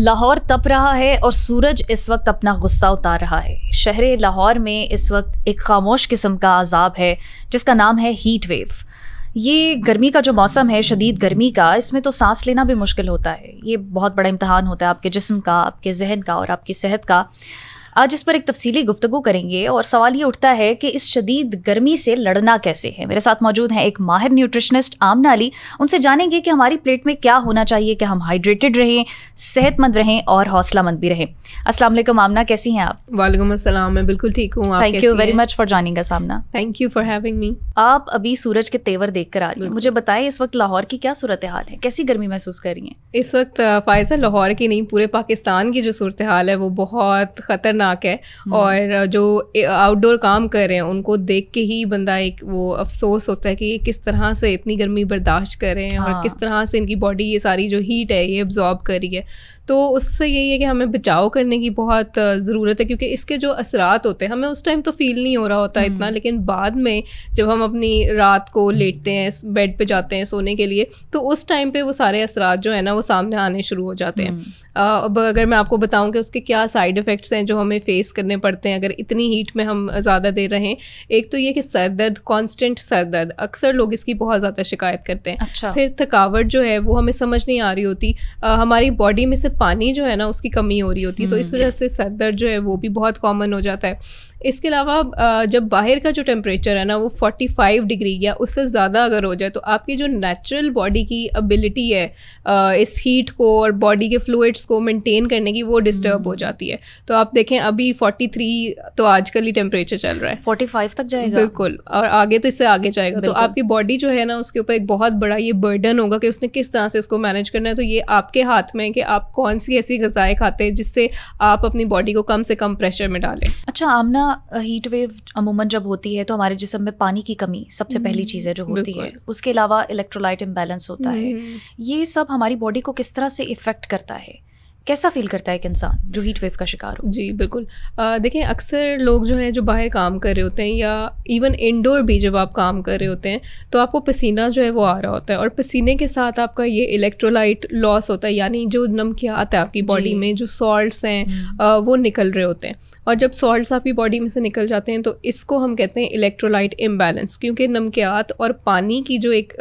लाहौर तप रहा है और सूरज इस वक्त अपना गुस्सा उतार रहा है। शहर लाहौर में इस वक्त एक खामोश किस्म का अजाब है जिसका नाम है हीट वेव। ये गर्मी का जो मौसम है, शदीद गर्मी का, इसमें तो सांस लेना भी मुश्किल होता है। ये बहुत बड़ा इम्तहान होता है आपके जिस्म का, आपके जहन का और आपकी सेहत का। आज इस पर एक तफसीली गुफ्तगू करेंगे और सवाल ये उठता है कि इस शदीद गर्मी से लड़ना कैसे है। मेरे साथ मौजूद हैं एक माहिर न्यूट्रिशनिस्ट आमना अली। उनसे जानेंगे कि हमारी प्लेट में क्या होना चाहिए कि हम हाइड्रेटेड रहें, सेहतमंद रहें और हौसलामंद भी रहें। अस्सलाम वालेकुम आमना, कैसी हैं आप? वालेकुम अस्सलाम, मैं बिल्कुल ठीक हूँ। Thank you very much for joining us Aamna. Thank you for having me. आप अभी सूरज के तेवर देख कर आ रही हैं, मुझे बताएं इस वक्त लाहौर की क्या सूरत हाल है, कैसी गर्मी महसूस कर रही हैं? इस वक्त फ़ायज़ा लाहौर की नहीं, पूरे पाकिस्तान की जो सूरत हाल है वो बहुत ख़तरनाक है। और जो आउटडोर काम कर रहे हैं उनको देख के ही बंदा एक वो अफसोस होता है कि ये किस तरह से इतनी गर्मी बर्दाश्त कर रहे हैं और किस तरह से इनकी बॉडी ये सारी जो हीट है ये अब्जॉर्ब कर रही है। तो उससे यही है कि हमें बचाव करने की बहुत ज़रूरत है, क्योंकि इसके जो असरात होते हैं हमें उस टाइम तो फ़ील नहीं हो रहा होता इतना, लेकिन बाद में जब हम अपनी रात को लेटते हैं, बेड पे जाते हैं सोने के लिए, तो उस टाइम पे वो सारे असरात जो है ना वो सामने आने शुरू हो जाते हैं। अब अगर मैं आपको बताऊं कि उसके क्या साइड इफ़ेक्ट्स हैं जो हमें फ़ेस करने पड़ते हैं अगर इतनी हीट में हम ज़्यादा देर रहें। एक तो ये कि सर दर्द, कॉन्स्टेंट सर दर्द, अक्सर लोग इसकी बहुत ज़्यादा शिकायत करते हैं। अच्छा। फिर थकावट जो है वो हमें समझ नहीं आ रही होती, हमारी बॉडी में से पानी जो है ना उसकी कमी हो रही होती है, तो इस वजह से सर दर्द जो है वो भी बहुत कॉमन हो जाता है। इसके अलावा जब बाहर का जो टेम्परेचर है ना वो 45 डिग्री या उससे ज़्यादा अगर हो जाए तो आपकी जो नेचुरल बॉडी की एबिलिटी है इस हीट को और बॉडी के फ्लूइड्स को मेंटेन करने की, वो डिस्टर्ब हो जाती है। तो आप देखें अभी 43 तो आजकल ही टेम्परेचर चल रहा है, 45 तक जाएगा। बिल्कुल, और आगे तो इससे आगे जाएगा। तो आपकी बॉडी जो है ना उसके ऊपर एक बहुत बड़ा ये बर्डन होगा कि उसने किस तरह से इसको मैनेज करना है। तो ये आपके हाथ में है कि आप कौन सी ऐसी ग़िज़ाएं खाते हैं जिससे आप अपनी बॉडी को कम से कम प्रेशर में डालें। अच्छा आमना, हीट वेव अमूमन जब होती है तो हमारे जिस्म में पानी की कमी सबसे पहली चीज़ है जो होती है। उसके अलावा इलेक्ट्रोलाइट इम्बैलेंस होता है। ये सब हमारी बॉडी को किस तरह से इफ़ेक्ट करता है? कैसा फील करता है एक इंसान जो हीट वेव का शिकार हो? जी बिल्कुल, देखें अक्सर लोग जो हैं जो बाहर काम कर रहे होते हैं या इवन इंडोर भी जब आप काम कर रहे होते हैं तो आपको पसीना जो है वो आ रहा होता है, और पसीने के साथ आपका ये इलेक्ट्रोलाइट लॉस होता है, यानी जो नमकियात है आपकी बॉडी में, जो सॉल्ट्स हैं वो निकल रहे होते हैं। और जब सॉल्ट्स आपकी बॉडी में से निकल जाते हैं तो इसको हम कहते हैं इलेक्ट्रोलाइट इम्बैलेंस, क्योंकि नमकियात और पानी की जो एक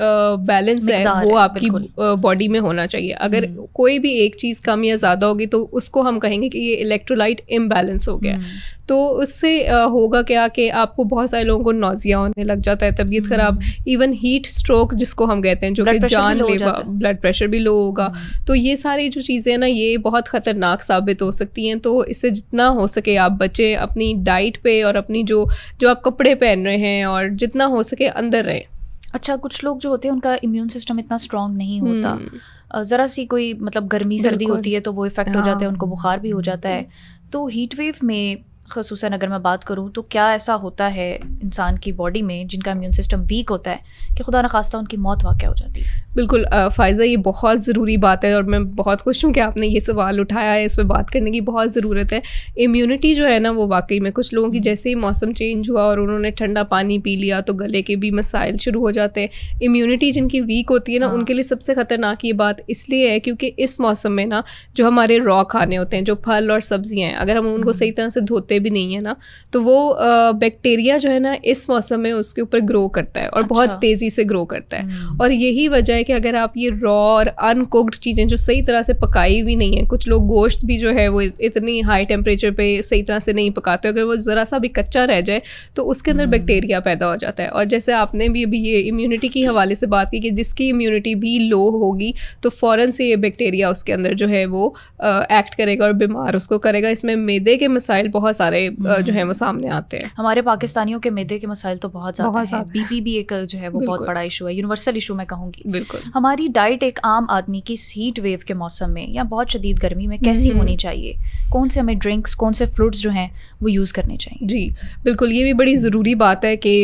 बैलेंस है वो आपकी बॉडी में होना चाहिए। अगर कोई भी एक चीज़ कम या ज़्यादा होगी तो उसको हम कहेंगे कि ये इलेक्ट्रोलाइट इम्बैलेंस हो गया। तो उससे होगा क्या कि आपको बहुत सारे लोगों को नौजिया होने लग जाता है, तबीयत ख़राब, इवन हीट स्ट्रोक जिसको हम कहते हैं, जो कि जानलेवा, ब्लड प्रेशर भी लो होगा। तो ये सारी जो चीज़ें ना ये बहुत ख़तरनाक साबित हो सकती हैं। तो इससे जितना हो सके आप बचें, अपनी डाइट पे और अपनी जो आप कपड़े पहन रहे हैं और जितना हो सके अंदर रहें। अच्छा, कुछ लोग जो होते हैं उनका इम्यून सिस्टम इतना स्ट्रॉन्ग नहीं होता, ज़रा सी कोई मतलब गर्मी सर्दी होती है तो वो इफ़ेक्ट हो जाते हैं, उनको बुखार भी हो जाता है। तो हीट वेव में ख़ुसूसन अगर मैं बात करूँ तो क्या ऐसा होता है इंसान की बॉडी में जिनका इम्यून सिस्टम वीक होता है कि खुदा न खास्ता उनकी मौत वाक़या हो जाती है? बिल्कुल फ़ायज़ा, ये बहुत ज़रूरी बात है और मैं बहुत खुश हूँ कि आपने ये सवाल उठाया है। इस पर बात करने की बहुत ज़रूरत है। इम्यूनिटी जो है ना वो वाकई में कुछ लोगों की, जैसे ही मौसम चेंज हुआ और उन्होंने ठंडा पानी पी लिया तो गले के भी मसाइल शुरू हो जाते हैं। इम्यूनिटी जिनकी वीक होती है ना उनके लिए सबसे ख़तरनाक ये बात इसलिए है क्योंकि इस मौसम में ना जो हमारे रॉ खाने होते हैं, जो फल और सब्ज़ियाँ हैं, अगर हम उनको सही तरह से धोते भी नहीं है ना तो वो बैक्टीरिया जो है ना इस मौसम में उसके ऊपर ग्रो करता है और बहुत तेज़ी से ग्रो करता है। और यही वजह है कि अगर आप ये रॉ और अनकुक्ड चीज़ें जो सही तरह से पकाई हुई नहीं है, कुछ लोग गोश्त भी जो है वो इतनी हाई टेम्परेचर पे सही तरह से नहीं पकाते, अगर वो ज़रा सा भी कच्चा रह जाए तो उसके अंदर बैक्टीरिया पैदा हो जाता है। और जैसे आपने भी अभी ये इम्यूनिटी की हवाले से बात की कि जिसकी इम्यूनिटी भी लो होगी तो फ़ौरन से ये बैक्टीरिया उसके अंदर जो है वो एक्ट करेगा और बीमार उसको करेगा। इसमें मैदे के मसाइल बहुत सारे जो है वो सामने आते हैं। हमारे पाकिस्तानियों के मैदे के मसाइल तो बहुत ज़्यादा हैं। बीपी भी एक जो है वो बहुत बड़ा इशू है, यूनिवर्सल इशू मैं कहूँगी। बिल्कुल, हमारी डाइट एक आम आदमी की हीट वेव के मौसम में या बहुत शदीद गर्मी में कैसी होनी चाहिए? कौन से हमें ड्रिंक्स, कौन से फ्रूट्स जो हैं वो यूज़ करने चाहिए? जी बिल्कुल, ये भी बड़ी ज़रूरी बात है कि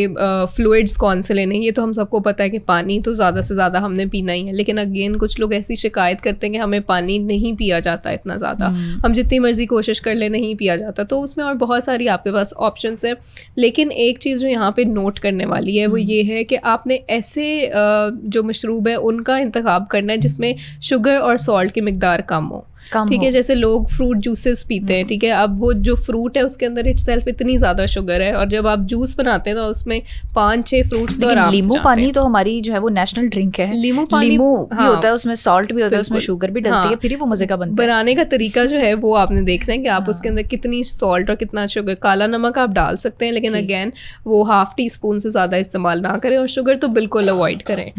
फ्लूइड्स कौन से लेने। ये तो हम सबको पता है कि पानी तो ज़्यादा से ज़्यादा हमने पीना ही है, लेकिन अगेन कुछ लोग ऐसी शिकायत करते हैं कि हमें पानी नहीं पिया जाता इतना ज़्यादा, हम जितनी मर्ज़ी कोशिश कर ले नहीं पिया जाता। तो उसमें और बहुत सारी आपके पास ऑप्शंस हैं, लेकिन एक चीज़ जो यहाँ पे नोट करने वाली है वो ये है कि आपने ऐसे जो मशरूब है उनका इंतखाब करना है जिसमें शुगर और सॉल्ट की मिकदार कम हो। ठीक है। जैसे लोग फ्रूट जूसेस पीते हैं, ठीक है, अब वो जो फ्रूट है उसके अंदर इटसेल्फ इतनी ज़्यादा शुगर है, और जब आप जूस बनाते हैं तो उसमें 5-6 फ्रूट्स तो आराम से नींबू पानी तो हमारी जो है वो नेशनल ड्रिंक है। नींबू भी होता है, उसमें सॉल्ट भी होता है, उसमें शुगर भी डलती है, फिर वो मजे का बनता है। बनाने का तरीका जो है वो आपने देखना है कि आप उसके अंदर कितनी सॉल्ट और कितना शुगर, काला नमक आप डाल सकते हैं, लेकिन अगेन वो ½ टीस्पून से ज़्यादा इस्तेमाल ना करें, और शुगर तो बिल्कुल अवॉइड करें।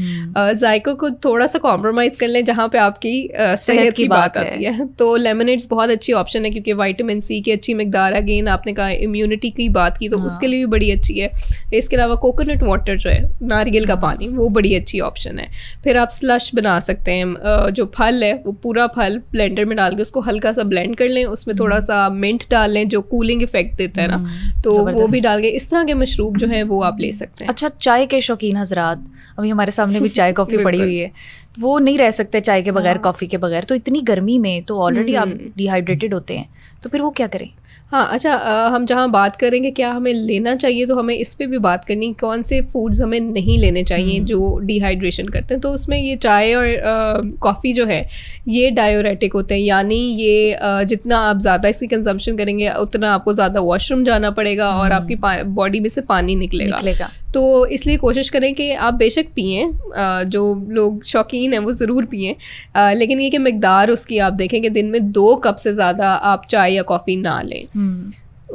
जायकों को थोड़ा सा कॉम्प्रोमाइज़ कर लें जहाँ पे आपकी सेहत की बात आती है। तो लेमनेड्स बहुत अच्छी ऑप्शन है, क्योंकि विटामिन सी की अच्छी मिकदार, अगेन आपने कहा इम्यूनिटी की बात की तो उसके लिए भी बड़ी अच्छी है। इसके अलावा कोकोनट वाटर जो है, नारियल का पानी, वो बड़ी अच्छी ऑप्शन है। फिर आप स्लश बना सकते हैं, जो फल है वो पूरा फल ब्लेंडर में डाल के उसको हल्का सा ब्लेंड कर लें, उसमें थोड़ा सा मिंट डाल लें जो कूलिंग इफेक्ट देता है ना, तो वो भी डाल के इस तरह के मशरूब जो है वो आप ले सकते हैं। अच्छा, चाय के शौकीन हजरात, अभी हमारे सामने भी चाय कॉफ़ी पड़ी हुई है, वो नहीं रह सकते चाय के बगैर, कॉफ़ी के बगैर, तो इतनी गर्मी में तो ऑलरेडी आप डिहाइड्रेटेड होते हैं, तो फिर वो क्या करें? हाँ, अच्छा, हम जहाँ बात करेंगे क्या हमें लेना चाहिए, तो हमें इस पे भी बात करनी, कौन से फूड्स हमें नहीं लेने चाहिए जो डिहाइड्रेशन करते हैं। तो उसमें ये चाय और कॉफ़ी जो है ये डायोरेटिक होते हैं, यानी ये जितना आप ज़्यादा इसकी कंजम्पशन करेंगे उतना आपको ज़्यादा वॉशरूम जाना पड़ेगा और आपकी बॉडी में से पानी निकलेगा। तो इसलिए कोशिश करें कि आप बेशक पिएँ, जो लोग शौकीन हैं वो ज़रूर पिएँ, लेकिन ये कि मिकदार उसकी आप देखें कि दिन में 2 कप से ज़्यादा आप चाय या कॉफ़ी ना लें।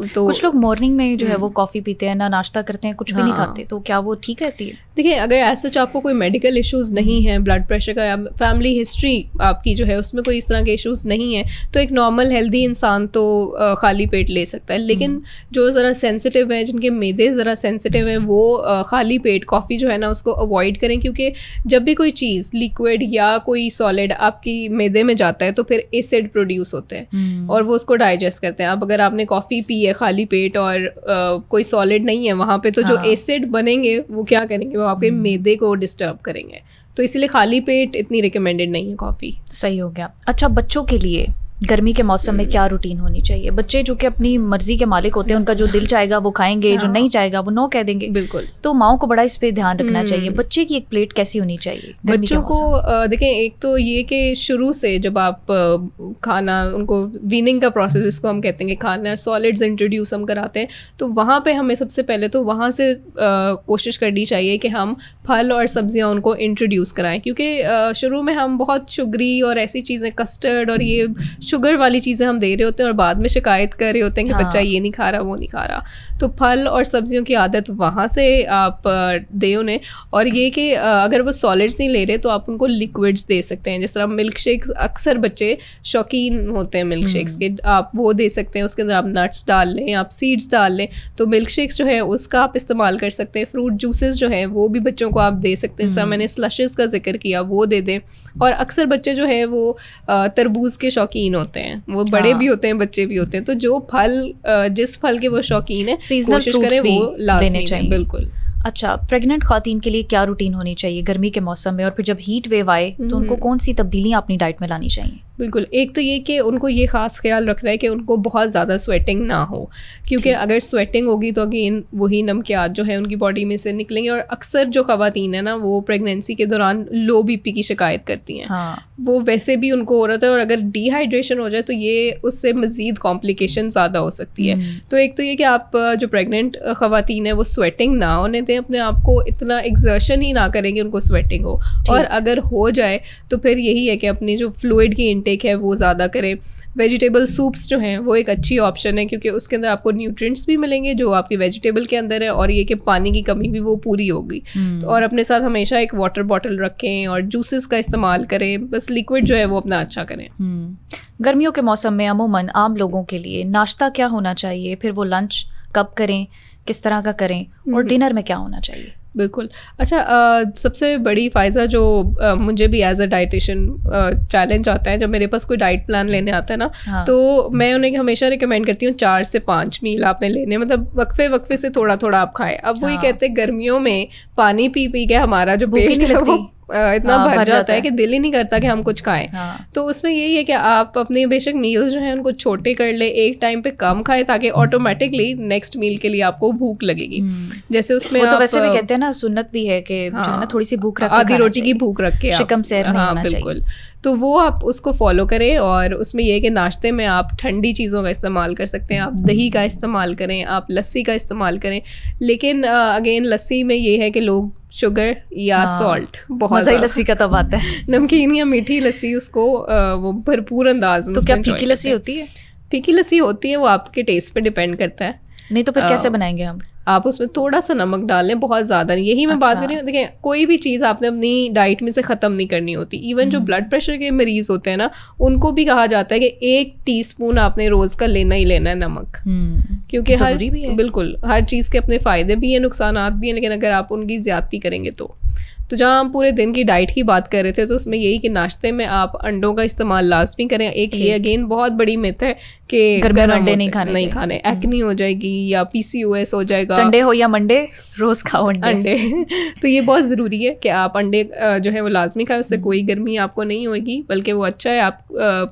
तो कुछ लोग मॉर्निंग में जो है वो कॉफ़ी पीते हैं, ना नाश्ता करते हैं, कुछ भी नहीं खाते, तो क्या वो ठीक रहती है? देखिए, अगर ऐसा आपको कोई मेडिकल इश्यूज़ नहीं है, ब्लड प्रेशर का या फैमिली हिस्ट्री आपकी जो है उसमें कोई इस तरह के इश्यूज़ नहीं है, तो एक नॉर्मल हेल्दी इंसान तो खाली पेट ले सकता है। लेकिन जो ज़रा सेंसिटिव है, जिनके मैदे ज़रा सेंसिटिव हैं, वो खाली पेट कॉफ़ी जो है ना उसको अवॉइड करें, क्योंकि जब भी कोई चीज़ लिक्विड या कोई सॉलिड आपकी मैदे में जाता है तो फिर एसिड प्रोड्यूस होते हैं और वो उसको डाइजेस्ट करते हैं। अब अगर आपने कॉफ़ी पी है खाली पेट और कोई सॉलिड नहीं है वहाँ पे, तो जो एसिड बनेंगे वो क्या करेंगे, वो आपके मैदे को डिस्टर्ब करेंगे, तो इसलिए खाली पेट इतनी रिकमेंडेड नहीं है कॉफ़ी। सही हो गया। अच्छा, बच्चों के लिए गर्मी के मौसम में क्या रूटीन होनी चाहिए? बच्चे जो कि अपनी मर्जी के मालिक होते हैं, उनका जो दिल चाहेगा वो खाएंगे, जो नहीं चाहेगा वो नो कह देंगे। बिल्कुल। तो माओ को बड़ा इस पे ध्यान रखना चाहिए। बच्चे की एक प्लेट कैसी होनी चाहिए बच्चों को? देखें, एक तो ये कि शुरू से जब आप खाना उनको वीनिंग का प्रोसेस जिसको हम कहते हैं कि खाना सॉलिड्स इंट्रोड्यूस हम कराते हैं, तो वहाँ पे हमें सबसे पहले तो वहाँ से कोशिश करनी चाहिए कि हम फल और सब्जियाँ उनको इंट्रोड्यूस कराएं, क्योंकि शुरू में हम बहुत शुगरी और ऐसी चीज़ें, कस्टर्ड और ये शुगर वाली चीज़ें हम दे रहे होते हैं और बाद में शिकायत कर रहे होते हैं कि बच्चा ये नहीं खा रहा, वो नहीं खा रहा। तो फल और सब्जियों की आदत वहाँ से आप दें उन्हें। और ये कि अगर वो सॉलिड्स नहीं ले रहे तो आप उनको लिक्विड्स दे सकते हैं, जिस तरह मिल्क शेक्स, अक्सर बच्चे शौकीन होते हैं मिल्क शेक्स के, आप वो दे सकते हैं। उसके अंदर आप नट्स डाल लें, आप सीड्स डाल लें, तो मिल्क शेक्स जो है उसका आप इस्तेमाल कर सकते हैं। फ्रूट जूसेस जो है वो भी बच्चों को आप दे सकते हैं, जैसा मैंने स्लशेस का जिक्र किया, वो दे दें। और अक्सर बच्चे जो है वो तरबूज के शौकीन होते हैं, वो बड़े भी होते हैं, बच्चे भी होते हैं, तो जो फल जिस फल के वो शौकीन है कोशिश करें वो लाजमी चाहिए। बिल्कुल। अच्छा, प्रेग्नेंट खातून के लिए क्या रूटीन होनी चाहिए गर्मी के मौसम में, और फिर जब हीट वेव आए तो उनको कौन सी तब्दीलियाँ अपनी डाइट में लानी चाहिए? बिल्कुल, एक तो ये कि उनको ये ख़ास ख्याल रखना है कि उनको बहुत ज़्यादा स्वेटिंग ना हो, क्योंकि अगर स्वेटिंग होगी तो अगेन वही नमकियात जो है उनकी बॉडी में से निकलेंगे। और अक्सर जो ख़वातीन है ना वो प्रेगनेंसी के दौरान लो बीपी की शिकायत करती हैं। वो वैसे भी उनको हो रहा था, और अगर डिहाइड्रेशन हो जाए तो ये उससे मज़ीद कॉम्प्लिकेशन ज़्यादा हो सकती है। तो एक तो ये कि आप जो प्रेगनेंट ख़वातीन है वो स्वेटिंग ना होने दें, अपने आप को इतना एक्सर्शन ही ना करेंगे उनको स्वेटिंग हो, और अगर हो जाए तो फिर यही है कि अपनी जो फ्लूइड की इंटेक है वो ज़्यादा करें। वेजिटेबल सूप्स जो हैं वो एक अच्छी ऑप्शन है, क्योंकि उसके अंदर आपको न्यूट्रिएंट्स भी मिलेंगे जो आपकी वेजिटेबल के अंदर है, और ये कि पानी की कमी भी वो पूरी होगी। तो और अपने साथ हमेशा एक वाटर बॉटल रखें और जूसेस का इस्तेमाल करें, बस लिक्विड जो है वो अपना अच्छा करें। गर्मियों के मौसम में अमूमन आम लोगों के लिए नाश्ता क्या होना चाहिए, फिर वो लंच कब करें, किस तरह का करें, और डिनर में क्या होना चाहिए? बिल्कुल। अच्छा, सबसे बड़ी फ़ायदा जो मुझे भी एज अ डाइटिशियन चैलेंज आता है, जब मेरे पास कोई डाइट प्लान लेने आता है ना, तो मैं उन्हें हमेशा रिकमेंड करती हूँ 4 से 5 मील आपने लेने, मतलब वक्फे से थोड़ा थोड़ा आप खाएं। अब वो ये कहते हैं गर्मियों में पानी पी पी के हमारा जो पेट है वो इतना हाँ, भर भर जाता जाता है है कि दिल ही नहीं करता कि हम कुछ खाएं। हाँ। तो उसमें यही है कि आप अपने बेशक मील्स जो हैं उनको छोटे कर ले, एक टाइम पे कम खाएं, ताकि ऑटोमेटिकली नेक्स्ट मील के लिए आपको भूख लगेगी। जैसे उसमें वो तो आप, वैसे भी कहते हैं ना, सुन्नत भी है कि जो है ना थोड़ी सी भूख रख के आधी खाना रोटी की चाहिए, भूख रख के आप, शिकम सैर नहीं होना बिल्कुल। चाहिए। तो वो आप उसको फॉलो करें। और उसमें यह है कि नाश्ते में आप ठंडी चीज़ों का इस्तेमाल कर सकते हैं, आप दही का इस्तेमाल करें, आप लस्सी का इस्तेमाल करें। लेकिन अगेन लस्सी में ये है कि लोग शुगर या सॉल्ट बहुत मज़ा ही लस्सी का तब आता है। नमकीन या मीठी लस्सी उसको वो भरपूर अंदाज में। तो क्या फीकी लस्सी होती है? फीकी लस्सी होती है, वो आपके टेस्ट पे डिपेंड करता है। नहीं तो फिर कैसे बनाएंगे हम? आप उसमें थोड़ा सा नमक डाल लें, बहुत ज़्यादा नहीं। यही मैं बात कर रही हूँ। देखिए, कोई भी चीज़ आपने अपनी डाइट में से ख़त्म नहीं करनी होती। इवन जो ब्लड प्रेशर के मरीज़ होते हैं ना, उनको भी कहा जाता है कि 1 टीस्पून आपने रोज़ का लेना ही लेना है नमक, क्योंकि हर भी है। बिल्कुल हर चीज़ के अपने फ़ायदे भी हैं, नुकसानात भी हैं, लेकिन अगर आप उनकी ज़्यादती करेंगे तो जहाँ हम पूरे दिन की डाइट की बात कर रहे थे, तो उसमें यही कि नाश्ते में आप अंडों का इस्तेमाल लाजमी करें। एक ये अगेन बहुत बड़ी मिथ है कि गर्म अंडे नहीं खाने, एक्नी हो जाएगी या PCOS हो जाएगा। संडे हो या मंडे, रोज खाओ अंडे। तो ये बहुत ज़रूरी है कि आप अंडे जो है वो लाजमी खाएं, उससे कोई गर्मी आपको नहीं होगी, बल्कि वो अच्छा है, आप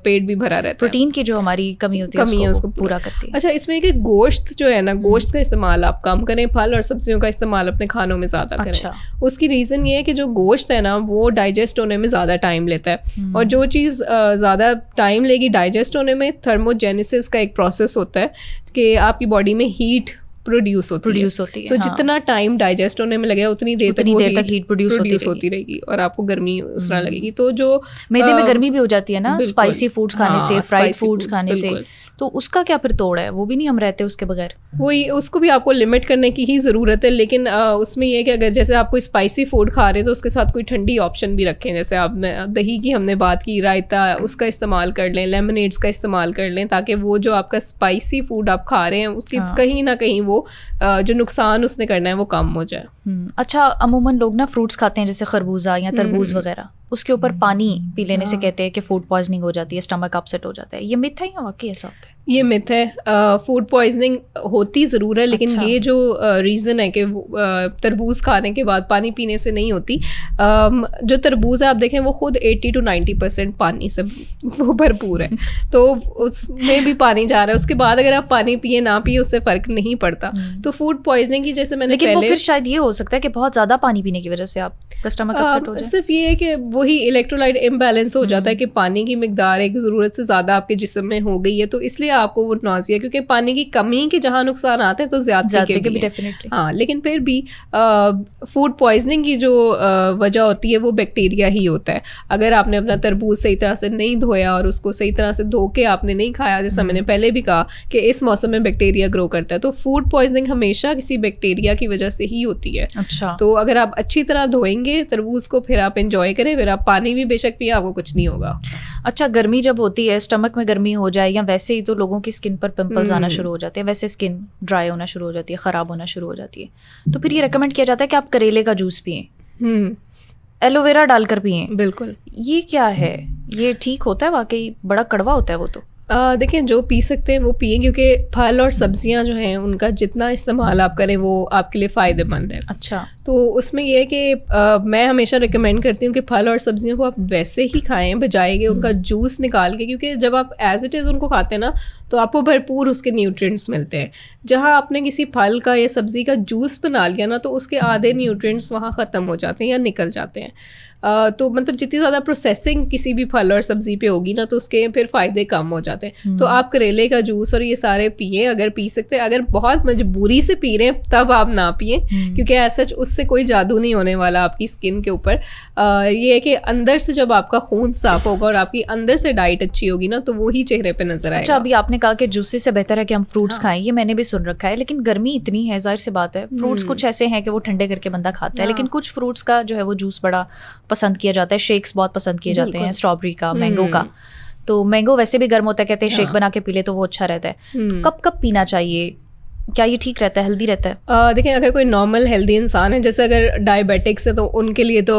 पेट भी भरा रहता है। प्रोटीन की जो हमारी कमी होती है उसको पूरा करती है। अच्छा, इसमें कि गोश्त जो है ना, गोश्त का इस्तेमाल आप कम करें, फल और सब्जियों का इस्तेमाल अपने खानों में ज़्यादा करें। उसकी रीज़न ये है कि जो गोश्त है ना, वो डाइजेस्ट होने में ज़्यादा टाइम लेता है, और जो चीज़ ज़्यादा टाइम लेगी डाइजेस्ट होने में, थर्मोजेनेसिस का एक प्रोसेस होता है कि आपकी बॉडी में हीट प्रोड्यूस होती है। तो जितना टाइम डाइजेस्ट होने में लगेगा उतनी देर तक हीट प्रोड्यूस होती रहेगी और आपको गर्मी उस तरह लगेगी। तो जो मैदे में गर्मी भी हो जाती है ना स्पाइसी फूड्स खाने से, फ्राइड फूड्स खाने से, तो उसका क्या फिर तोड़ है? वो भी नहीं हम रहते उसके बगैर। वही, उसको भी आपको लिमिट करने की ही ज़रूरत है। लेकिन उसमें यह है कि अगर जैसे आप कोई स्पाइसी फूड खा रहे हैं तो उसके साथ कोई ठंडी ऑप्शन भी रखें। जैसे आप दही की हमने बात की, रायता उसका इस्तेमाल कर लें, लेमनेड्स का इस्तेमाल कर लें, ताकि वो जो आपका स्पाइसी फूड आप खा रहे हैं उसकी कहीं ना कहीं वो जो नुकसान उसने करना है वो कम हो जाए। अच्छा, अमूमन लोग ना फ्रूट्स खाते हैं जैसे खरबूजा या तरबूज वगैरह, उसके ऊपर पानी पी लेने से कहते हैं कि फूड पॉइजनिंग हो जाती है, स्टमक अपसेट हो जाता है। ये मिथ है या वाकई ऐसा होता है? ये मिथ है। फूड पॉइजनिंग होती ज़रूर है, लेकिन ये जो रीज़न है कि तरबूज खाने के बाद पानी पीने से नहीं होती। जो तरबूज है आप देखें वो ख़ुद 80 to 90% पानी से वो भरपूर है, तो उसमें भी पानी जा रहा है। उसके बाद अगर आप पानी पिए ना पिए उससे फ़र्क नहीं पड़ता। तो फूड पॉइजनिंग की जैसे मैंने लेकिन पहले, वो फिर शायद ये हो सकता है कि बहुत ज़्यादा पानी पीने की वजह से आपका स्टमक अपसेट हो जाए। सिर्फ ये है कि वही इलेक्ट्रोलाइट इम्बैलेंस हो जाता है कि पानी की मिकदार एक ज़रूरत से ज़्यादा आपके जिस्म में हो गई है, तो इसलिए आपको वो नौजिया, क्योंकि पानी की कमी के जहाँ नुकसान आते हैं तो ज़्यादा के भी डेफिनेटली। हाँ, लेकिन फिर भी फूड पॉइजनिंग की जो वजह होती है वो बैक्टीरिया ही होता है। अगर आपने अपना तरबूज सही तरह से नहीं धोया और उसको सही तरह से धो के आपने नहीं खाया, जैसा मैंने पहले भी कहा कि इस मौसम में बैक्टीरिया ग्रो करता है, तो फूड पॉइजनिंग हमेशा किसी बैक्टीरिया की वजह से ही होती है। अच्छा, तो अगर आप अच्छी तरह धोएंगे तरबूज को, फिर आप इंजॉय करें, फिर आप पानी भी बेशक पिए, आपको कुछ नहीं होगा। अच्छा, गर्मी जब होती है, स्टमक में गर्मी हो जाए या वैसे ही तो लोगों की स्किन पर पिंपल्स आना शुरू हो जाते हैं, वैसे स्किन ड्राई होना शुरू हो जाती है, ख़राब होना शुरू हो जाती है, तो फिर ये रेकमेंड किया जाता है कि आप करेले का जूस पिएं, एलोवेरा डालकर पिएं। बिल्कुल। ये क्या है? ये ठीक होता है? वाकई बड़ा कड़वा होता है वो तो। देखिए, जो पी सकते हैं वो पिए, क्योंकि फल और सब्जियां जो हैं उनका जितना इस्तेमाल आप करें वो आपके लिए फ़ायदेमंद है। अच्छा, तो उसमें यह है कि मैं हमेशा रिकमेंड करती हूँ कि फल और सब्जियों को आप वैसे ही खाएं, बजाय कि उनका जूस निकाल के, क्योंकि जब आप एज इट इज़ उनको खाते हैं ना तो आपको भरपूर उसके न्यूट्रिएंट्स मिलते हैं। जहाँ आपने किसी फल का या सब्ज़ी का जूस बना लिया ना, तो उसके आधे न्यूट्रिएंट्स वहाँ ख़त्म हो जाते हैं या निकल जाते हैं। तो मतलब जितनी ज़्यादा प्रोसेसिंग किसी भी फल और सब्ज़ी पे होगी ना, तो उसके फिर फ़ायदे कम हो जाते हैं। तो आप करेले का जूस और ये सारे पिए अगर पी सकते हैं। अगर बहुत मजबूरी से पी रहे हैं तब आप ना पिए, क्योंकि ऐसा उससे कोई जादू नहीं होने वाला आपकी स्किन के ऊपर। ये है कि अंदर से जब आपका खून साफ होगा और आपकी अंदर से डाइट अच्छी होगी ना, तो वो ही चेहरे पर नजर आएगा। अच्छा, अभी आपने कहा कि जूस से बेहतर है कि हम फ्रूट्स खाएं, ये मैंने भी सुन रखा है, लेकिन गर्मी इतनी है, जाहिर सी बात है फ्रूट्स कुछ ऐसे हैं कि वो ठंडे करके बंदा खाता है, लेकिन कुछ फ्रूट्स का जो है वो जूस बड़ा पसंद किया जाता है, शेक्स बहुत पसंद किए जाते हैं, स्ट्रॉबेरी का, मैंगो का। तो मैंगो वैसे भी गर्म होता है, कहते हैं शेक बना के पी ले तो वो अच्छा रहता है। तो कब कब पीना चाहिए? क्या ये ठीक रहता है, हेल्दी रहता है? देखिए, अगर कोई नॉर्मल हेल्दी इंसान है, जैसे अगर डायबिटिक्स है, तो उनके लिए तो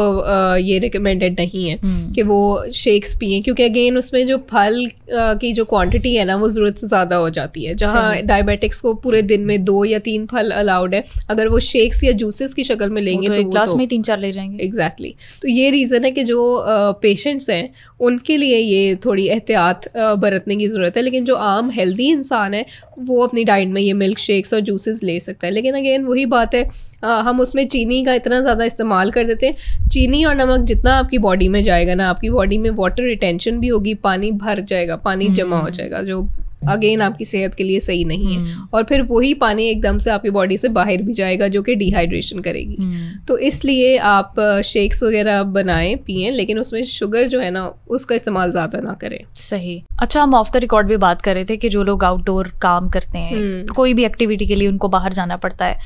ये रिकमेंडेड नहीं है कि वो शेक्स पिएं, क्योंकि अगेन उसमें जो फल की जो क्वांटिटी है ना वो ज़रूरत से ज़्यादा हो जाती है। जहाँ डायबिटिक्स को पूरे दिन में 2 या 3 फल अलाउड है, अगर वो शेक्स या जूसेस की शक्ल में लेंगे तो क्लास में 3-4 ले जाएंगे। एग्जैक्टली। तो ये रीज़न है कि जो पेशेंट्स हैं उनके लिए ये थोड़ी एहतियात बरतने की ज़रूरत है। लेकिन जो आम हेल्दी इंसान है वो अपनी डाइट में ये मिल्क शेक्स और जूसेस ले सकता है। लेकिन अगेन वही बात है, हम उसमें चीनी का इतना ज़्यादा इस्तेमाल कर देते हैं। चीनी और नमक जितना आपकी बॉडी में जाएगा ना, आपकी बॉडी में वाटर रिटेंशन भी होगी, पानी भर जाएगा, पानी जमा हो जाएगा, जो अगेन आपकी सेहत के लिए सही नहीं है। और फिर वही पानी एकदम से आपकी बॉडी से बाहर भी जाएगा, जो कि डिहाइड्रेशन करेगी। तो इसलिए आप शेक्स वगैरह बनाएं, पिएं, लेकिन उसमें शुगर जो है ना उसका इस्तेमाल ज़्यादा ना करें। सही। अच्छा, हम ऑफ द रिकॉर्ड भी बात कर रहे थे कि जो लोग आउटडोर काम करते हैं, कोई भी एक्टिविटी के लिए उनको बाहर जाना पड़ता है,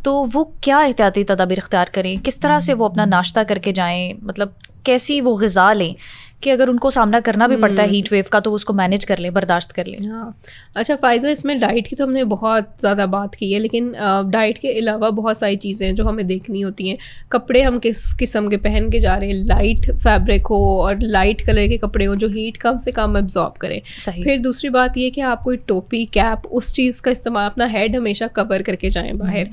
तो वो क्या एहतियाती तदाबीर इख्तियार करें, किस तरह से वो अपना नाश्ता करके जाएं, मतलब कैसी वो ग़िज़ा लें कि अगर उनको सामना करना भी पड़ता है हीट वेव का तो उसको मैनेज कर लें, बर्दाश्त कर लें। हाँ, अच्छा फ़ायज़ा, इसमें डाइट की तो हमने बहुत ज़्यादा बात की है, लेकिन डाइट के अलावा बहुत सारी चीज़ें हैं जो हमें देखनी होती हैं। कपड़े हम किस किस्म के पहन के जा रहे हैं, लाइट फैब्रिक हो और लाइट कलर के कपड़े हो जो हीट कम से कम एब्जॉर्ब करें। सही। फिर दूसरी बात ये कि आप कोई टोपी, कैप, उस चीज़ का इस्तेमाल, अपना हेड हमेशा कवर करके जाएँ बाहर।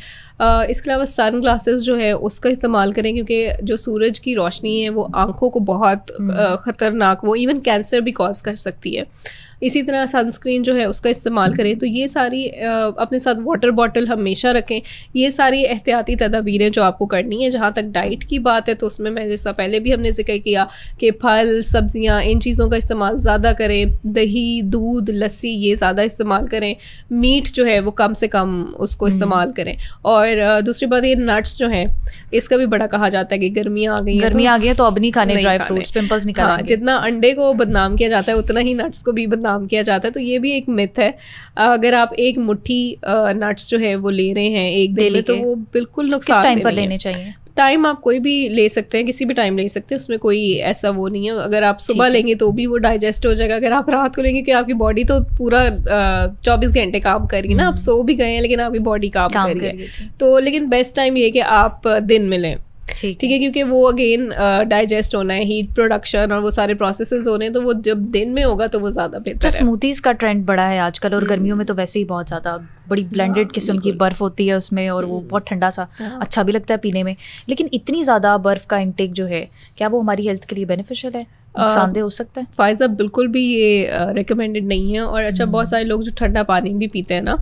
इसके अलावा सन ग्लासेस जो है उसका इस्तेमाल करें, क्योंकि जो सूरज की रोशनी है वो आँखों को बहुत ख़तरनाक, वो इवन कैंसर भी कॉज कर सकती है। इसी तरह सनस्क्रीन जो है उसका इस्तेमाल करें। तो ये सारी अपने साथ वाटर बॉटल हमेशा रखें। ये सारी एहतियाती तदाबीरें जो आपको करनी है। जहाँ तक डाइट की बात है तो उसमें मैं जैसा पहले भी हमने जिक्र किया कि फल, सब्जियाँ, इन चीज़ों का इस्तेमाल ज़्यादा करें। दही, दूध, लस्सी ये ज़्यादा इस्तेमाल करें। मीट जो है वो कम से कम उसको इस्तेमाल करें। और दूसरी बात ये नट्स जो हैं, इसका भी बड़ा कहा जाता है कि गर्मियाँ आ गई हैं तो अब नहीं खाने ड्राई फ्रूट्स, पिंपल्स निकालेंगे। हाँ, जितना अंडे को बदनाम किया जाता है उतना ही नट्स को भी बदनाम किया जाता है। तो ये भी एक मिथ है। अगर आप एक मुट्ठी नट्स जो है वो ले रहे हैं एक दिन में, तो वो बिल्कुल नुकसान। किस टाइम पर लेने चाहिए? टाइम आप कोई भी ले सकते हैं, किसी भी टाइम ले सकते हैं, उसमें कोई ऐसा वो नहीं है। अगर आप सुबह लेंगे तो भी वो डाइजेस्ट हो जाएगा। अगर आप रात को लेंगे, क्योंकि आपकी बॉडी तो पूरा 24 घंटे काम कर रही है ना, आप सो भी गए हैं लेकिन आपकी बॉडी काम कर रही है। तो लेकिन बेस्ट टाइम ये कि आप दिन में लें, ठीक है, क्योंकि वो अगेन डाइजेस्ट होना है, हीट प्रोडक्शन और वो सारे प्रोसेसेस होने हैं, तो वो जब दिन में होगा तो वो ज़्यादा बेहतर है। स्मूथीज़ का ट्रेंड बड़ा है आजकल, और गर्मियों में तो वैसे ही बहुत ज़्यादा बड़ी ब्लेंडेड किस्म की बर्फ़ होती है उसमें, और वो बहुत ठंडा सा अच्छा भी लगता है पीने में। लेकिन इतनी ज़्यादा बर्फ़ का इंटेक जो है, क्या वो हमारी हेल्थ के लिए बेनिफिशियल है, नुकसानदेह हो सकता है? फ़ायज़ा बिल्कुल भी ये रिकमेंडेड नहीं है। और अच्छा, बहुत सारे लोग जो ठंडा पानी भी पीते हैं ना,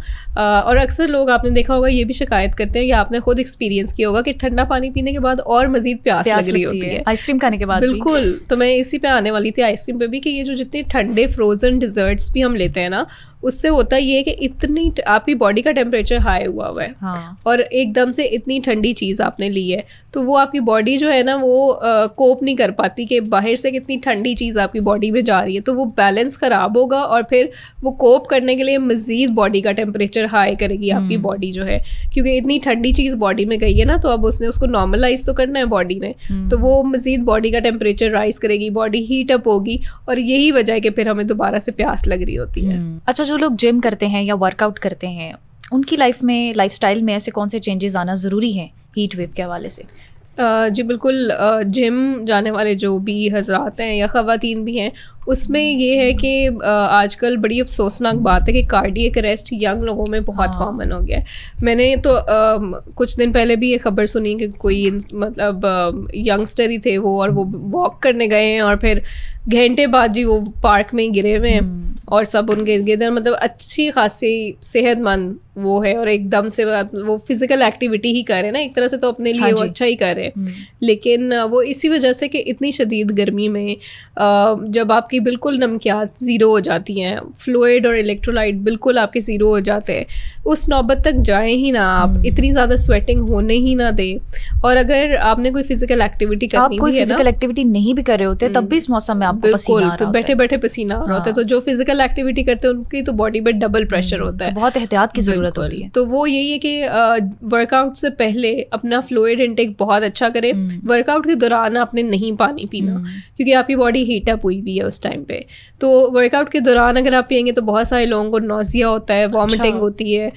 और अक्सर लोग आपने देखा होगा ये भी शिकायत करते हैं, या आपने खुद एक्सपीरियंस किया होगा कि ठंडा पानी पीने के बाद और मज़ीद प्यास लग रही होती है आइसक्रीम खाने के बाद। बिल्कुल। तो मैं इसी पे आने वाली थी, आइसक्रीम पे भी, कि ये जो जितने ठंडे फ्रोज़न डिज़र्ट्स भी हम लेते हैं ना, उससे होता ये है कि इतनी आपकी बॉडी का टेम्परेचर हाई हुआ है। हाँ। और एकदम से इतनी ठंडी चीज़ आपने ली है, तो वो आपकी बॉडी जो है ना वो कोप नहीं कर पाती कि बाहर से कितनी ठंडी चीज़ आपकी बॉडी में जा रही है, तो वो बैलेंस ख़राब होगा और फिर वो कोप करने के लिए मज़ीद बॉडी का टेम्परेचर हाई करेगी आपकी बॉडी जो है, क्योंकि इतनी ठंडी चीज़ बॉडी में गई है ना, तो अब उसने उसको नॉर्मलाइज तो करना है बॉडी ने, तो वो मज़ीद बॉडी का टेम्परेचर राइज करेगी, बॉडी हीट अप होगी, और यही वजह है कि फिर हमें दोबारा से प्यास लग रही होती है। अच्छा, जो लोग जिम करते हैं या वर्कआउट करते हैं, उनकी लाइफस्टाइल में ऐसे कौन से चेंजेस आना ज़रूरी हैं हीट वेव के हवाले से? जी बिल्कुल। जिम जाने वाले जो भी हजरात हैं या ख़वातीन भी हैं, उसमें ये है कि आजकल बड़ी अफसोसनाक बात है कि कार्डियक अरेस्ट यंग लोगों में बहुत कॉमन हो गया है। मैंने तो कुछ दिन पहले भी ये खबर सुनी कि कोई मतलब यंगस्टर ही थे वो, और वो वॉक करने गए हैं और फिर घंटे बाद जी वो पार्क में गिरे हुए हैं और सब उनके इर्द गिर्द, मतलब अच्छी खासी सेहतमंद वो है, और एकदम से वो फिज़िकल एक्टिविटी ही कर रहे हैं ना, एक तरह से तो अपने लिए वो अच्छा ही कर रहे हैं। लेकिन वो इसी वजह से कि इतनी शदीद गर्मी में जब आपकी बिल्कुल नमकियात ज़ीरो हो जाती हैं, फ्लूइड और इलेक्ट्रोलाइट बिल्कुल आपके ज़ीरो हो जाते हैं, उस नौबत तक जाएं ही ना आप, इतनी ज़्यादा स्वेटिंग होने ही ना दें। और अगर आपने कोई फिज़िकल एक्टिविटी करनी भी है ना, फिज़िकल एक्टिविटी नहीं भी कर रहे होते तब भी इस मौसम में आपको पसीना आ रहा होता है, बैठे बैठे पसीना आ रहा होता है, तो जो फिज़िकल एक्टिविटी करते हैं उनकी तो बॉडी पे डबल प्रेशर होता है, बहुत एहतियात की ज़रूरत होती है। तो वो यही है कि वर्कआउट से पहले अपना फ्लूइड इनटेक बहुत अच्छा करें। वर्कआउट के दौरान आपने नहीं पानी पीना, क्योंकि आपकी बॉडी हीट अप हुई भी है उस टाइम पे। तो वर्कआउट के दौरान अगर आप पियेंगे तो बहुत सारे लोगों को नौजिया होता है, वॉमिटिंग होती है।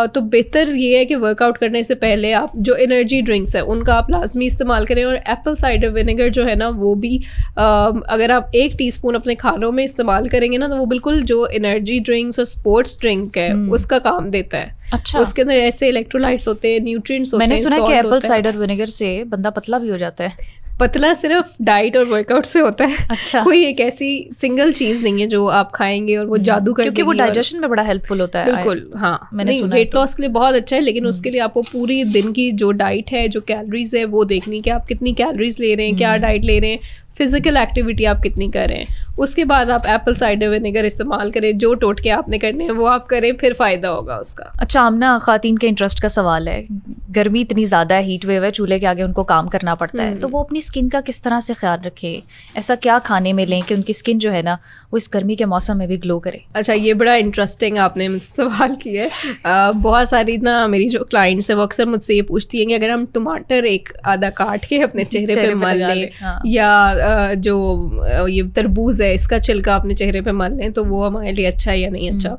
तो बेहतर ये है कि वर्कआउट करने से पहले आप जो एनर्जी ड्रिंक्स है उनका आप लाजमी इस्तेमाल करें। और एप्पल साइडर विनेगर जो है ना वो भी अगर आप 1 टीस्पून अपने खानों में इस्तेमाल करेंगे ना तो वो बिल्कुल जो एनर्जी ड्रिंक्स और स्पोर्ट्स ड्रिंक है उसका काम देता है। अच्छा, उसके अंदर ऐसे इलेक्ट्रोलाइट्स होते हैं, न्यूट्रिएंट्स होते हैं। मैंने सुना है कि एप्पल साइडर विनेगर से बंदा पतला भी हो जाता है। पतला सिर्फ डाइट और वर्कआउट से होता है। अच्छा, कोई एक ऐसी सिंगल चीज नहीं है जो आप खाएंगे और वो जादू कर देगी, क्योंकि वो डाइजेशन में बड़ा हेल्पफुल होता है। बिल्कुल, हाँ, मैंने सुना वेट लॉस के लिए बहुत अच्छा है, लेकिन उसके लिए आपको पूरी दिन की जो डाइट है, जो कैलोरीज है वो देखनी कि आप कितनी कैलोरीज ले रहे हैं, क्या डाइट ले रहे हैं, फिजिकल एक्टिविटी आप कितनी कर रहे हैं। उसके बाद आप एप्पल साइडर विनेगर इस्तेमाल करें, जो टोटके आपने करने हैं वो आप करें, फिर फ़ायदा होगा उसका। अच्छा आमना, ख़ातीन के इंटरेस्ट का सवाल है। गर्मी इतनी ज़्यादा है, हीट वेव है, चूल्हे के आगे उनको काम करना पड़ता है, तो वो अपनी स्किन का किस तरह से ख्याल रखें? ऐसा क्या खाने में लें कि उनकी स्किन जो है ना वो इस गर्मी के मौसम में भी ग्लो करे? अच्छा, ये बड़ा इंटरेस्टिंग आपने मुझसे सवाल किया है। बहुत सारी ना मेरी जो क्लाइंट्स हैं वो अक्सर मुझसे ये पूछती हैं कि अगर हम टमाटर एक आधा काट के अपने चेहरे पे मल लें, या जो ये तरबूज है इसका छिलका अपने चेहरे पे मल लें तो वो हमारे लिए अच्छा है या नहीं अच्छा।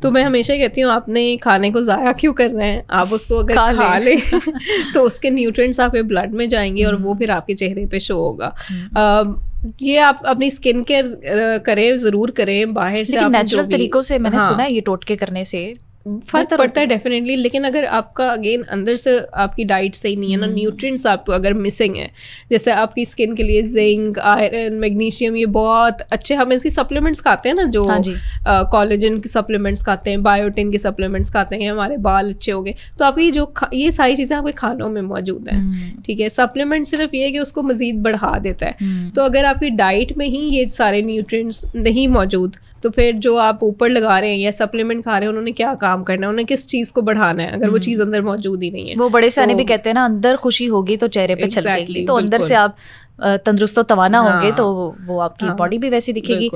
तो मैं हमेशा कहती हूँ आपने खाने को ज़ाया क्यों करना है, आप उसको अगर खा लें तो उसके न्यूट्रिएंट्स आपके ब्लड में जाएंगे और वो फिर आपके चेहरे पे शो होगा। ये आप अपनी स्किन केयर करें, ज़रूर करें। बाहर से आप नेचुरल तरीकों से मैंने सुना है ये टोटके करने से फर्क पड़ता है डेफिनेटली, लेकिन अगर आपका अगेन अंदर से आपकी डाइट सही नहीं है ना, न्यूट्रिएंट्स आपको अगर मिसिंग है, जैसे आपकी स्किन के लिए जिंक, आयरन, मैग्नीशियम, ये बहुत अच्छे हम इसकी सप्लीमेंट्स खाते हैं ना, जो कोलेजन के सप्लीमेंट्स खाते हैं, बायोटिन के सप्लीमेंट्स खाते हैं, हमारे बाल अच्छे हो गए, तो आपकी जो ये सारी चीज़ें आपके खानों में मौजूद हैं। ठीक है, सप्लीमेंट सिर्फ ये है कि उसको मज़ीद बढ़ा देता है। तो अगर आपकी डाइट में ही ये सारे न्यूट्रिएंट्स नहीं मौजूद तो फिर जो आप ऊपर लगा रहे हैं या सप्लीमेंट खा रहे हैं उन्होंने क्या काम करना है, उन्होंने किस चीज़ को बढ़ाना है अगर वो चीज़ अंदर मौजूद ही नहीं है। वो बड़े सियाने भी कहते हैं ना, अंदर खुशी होगी तो चेहरे पे छलकेगी। तो अंदर से आप तंदुरुस्त और तवाना होंगे तो वो आपकी बॉडी भी वैसी दिखेगी।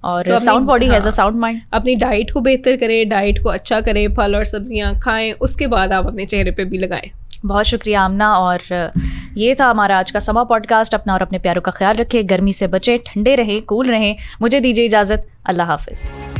और sound body has a sound mind. अपनी डाइट को बेहतर करें, डाइट को अच्छा करें, फल और सब्जियां खाएं, उसके बाद आप अपने चेहरे पे भी लगाएं। बहुत शुक्रिया आमना। और ये था हमारा आज का समा पॉडकास्ट। अपना और अपने प्यारों का ख्याल रखें, गर्मी से बचें, ठंडे रहें, कूल रहें। मुझे दीजिए इजाज़त, अल्लाह हाफिज़।